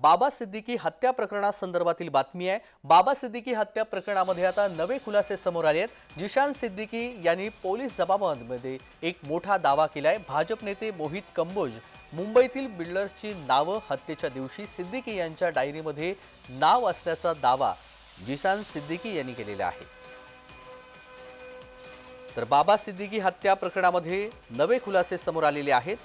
बाबा सिद्दीकी हत्या प्रकरणासंदर्भातील बातमी आहे। बाबा सिद्दीकी हत्या प्रकरणामध्ये आता नवे खुलासे समोर आले आहेत। जिशान सिद्दीकी यांनी पोलीस जबाबांमध्ये एक मोठा दावा केलाय। भाजप नेते मोहित कंबोज मुंबईतील बिल्डर्सची नावं हत्येच्या दिवशी सिद्दीकी यांच्या डायरीमध्ये नाव असल्याचा दावा जिशान सिद्दीकी यांनी केलेला आहे। तर बाबा सिद्दीकी हत्या प्रकरणामध्ये नवे खुलासे समोर आलेले आहेत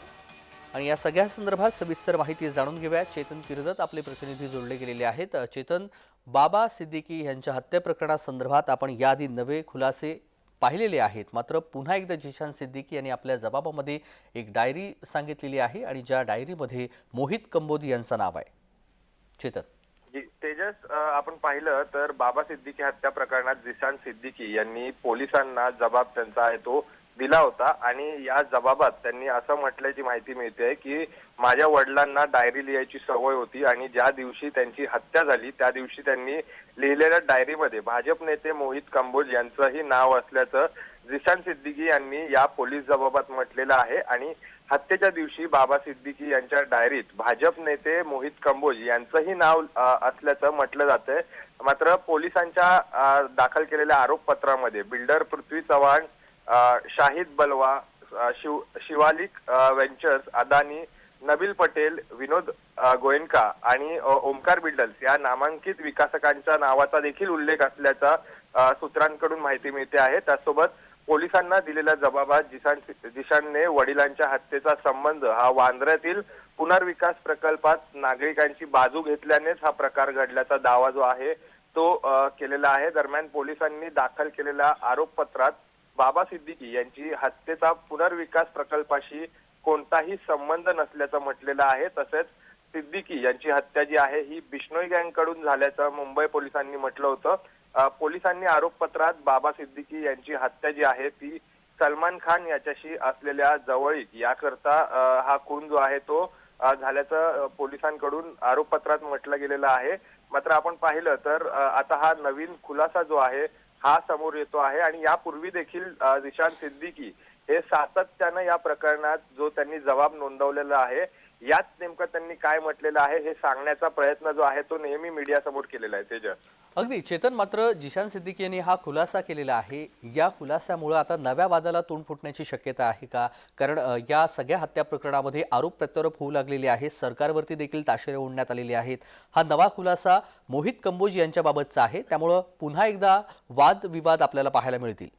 आणि या सगळ्या संदर्भात सविस्तर माहिती जाणून घेऊया। चेतन किर्दत आपले प्रतिनिधी जोडले गेलेले आहेत। चेतन, बाबा सिद्दीकी यांच्या हत्या प्रकरणासंदर्भात आपण याआधी नवे खुलासे पाहिलेले आहेत, मात्र पुन्हा एकदा जिशान सिद्दीकी यांनी आपल्या जबाबामध्ये एक डायरी सांगितलेली आहे आणि ज्या डायरीमध्ये मोहित कंबोज यांचं नाव आहे। चेतन तेजस, आपण पाहिलं तर बाबा सिद्दीकी हत्या प्रकरणात जिशान सिद्दीकी यांनी पोलिसांना जबाब त्यांचा आहे तो दिला होता आणि या जबाबात त्यांनी असं म्हटल्याची माहिती मिळते की माझ्या वडिलांना डायरी लिहायची सवय होती आणि ज्या दिवशी त्यांची हत्या झाली त्या दिवशी त्यांनी लिहिलेल्या डायरीमध्ये भाजप नेते मोहित कंबोज यांचंही नाव असल्याचं जिशान सिद्दीकी यांनी या पोलीस जबाबात म्हटलेलं आहे। आणि हत्येच्या दिवशी बाबा सिद्दीकी यांच्या डायरीत भाजप नेते मोहित कंबोज यांचंही नाव असल्याचं म्हटलं जातंय। मात्र पोलिसांच्या दाखल केलेल्या आरोपपत्रामध्ये बिल्डर पृथ्वी चव्हाण, शाहिद बलवा, शिवालिक वेंचर्स, अदानी, नबील पटेल, विनोद गोयनका आणि ओमकार बिल्डर्स या नामांकित विकासकांच्या नावाचा देखील उल्लेख असल्याचा सूत्रांकडून माहिती मिळते आहे। त्यासोबत पोलिसांना दिलेल्या जबाबात जिशानने वडिलांच्या हत्येचा संबंध हा वांद्र्यातील पुनर्विकास प्रकल्पात नागरिकांची बाजू घेतल्यानेच हा प्रकार घडल्याचा दावा जो आहे तो केलेला आहे। दरम्यान पोलिसांनी दाखल केलेल्या आरोपपत्रात बाबा सिद्दीकी यांची हत्येचा पुनर्विकास प्रकल्पाशी कोणताही संबंध नसल्याचं म्हटलेलं आहे। तसेच सिद्दीकी यांची हत्या जी आहे ही बिश्नोई गँगकडून झाल्याचं मुंबई पोलिसांनी म्हटलं होतं। पोलिसांनी आरोपपत्रात बाबा सिद्दीकी यांची हत्या जी आहे ती सलमान खान याच्याशी असलेल्या जवळीक याकरता हा खून जो आहे तो झाल्याचं पोलिसांकडून आरोपपत्रात म्हटलं गेलेलं आहे। मात्र आपण पाहिलं तर आता हा नवीन खुलासा जो आहे हा समोर येतो आहे आणि यापूर्वी देखील जिशान सिद्दीकी हे सातत्यानं या प्रकरणात जो त्यांनी जबाब नोंदवलेला आहे यात नेमकं त्यांनी काय म्हटलेलं आहे हे सांगण्याचा प्रयत्न जो आहे तो नेहमी मीडिया समोर केलेला आहे। तेजस, अगदी चेतन, मात्र जिशान सिद्दीकी यांनी हा खुलासा केलेला आहे, या खुलासामुळे आता नव्या वादाला तोंड फुटण्याची शक्यता आहे का? कारण या सगळ्या हत्या प्रकरणामध्ये आरोप प्रत्यारोप होऊ लागलेले आहेत, सरकारवरती देखील ताशेरे ओढण्यात आलेले आहेत। हा नवा खुलासा मोहित कंबोज यांच्याबाबतचा आहे, त्यामुळे पुन्हा एकदा वादविवाद आपल्याला पाहायला मिळतील।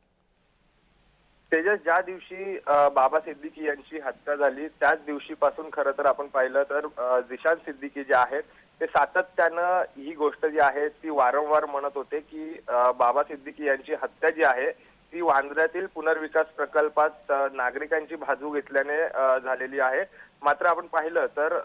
तेजस, ज्या दिवशी बाबा सिद्दीकी यांची हत्या झाली त्याच दिवशीपासून खरं तर आपण पाहिलं तर जिशान सिद्दीकी जे आहेत ते सातत्यानं ही गोष्ट जी आहे ती वारंवार म्हणत होते की बाबा सिद्दीकी यांची हत्या जी आहे ती वांद्र्यातील पुनर्विकास प्रकल्पात नागरिकांची बाजू घेतल्याने झालेली आहे। मात्र आपण पाहिलं तर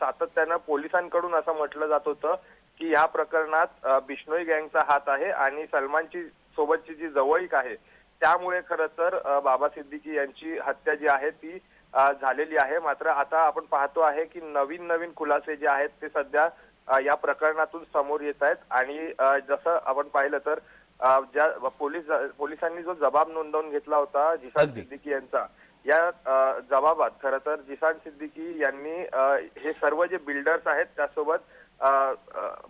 सातत्यानं पोलिसांकडून असं म्हटलं जात होतं की या प्रकरणात बिश्नोई गँगचा हात आहे आणि सलमानची सोबतची जी जवळीक आहे त्यामुळे खरं तर बाबा सिद्दीकी यांची हत्या जी आहे ती झालेली आहे। मात्र आता आपण पाहतो आहे की नवीन खुलासे जे आहेत ते सध्या या प्रकरणातून समोर येत आहेत आणि जसं आपण पाहिलं तर ज्या पोलिसांनी जो जबाब नोंदवून घेतला होता जिशान सिद्दीकी यांचा या जबाबात खरं तर जिशान सिद्दीकी यांनी हे सर्व जे बिल्डर्स आहेत त्यासोबत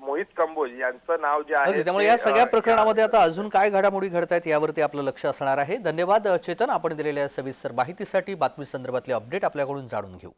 मोहित कंबोज यांचं नाव जे आहे त्यामुळे या सगळ्या प्रकरणामध्ये आता अजून काय घडामोडी घडतायत यावरती आपलं लक्ष असणार आहे। धन्यवाद चेतन, आपण दिलेल्या सविस्तर माहितीसाठी। बातमी संदर्भातले अपडेट आपल्याकडून जाणून घेऊ।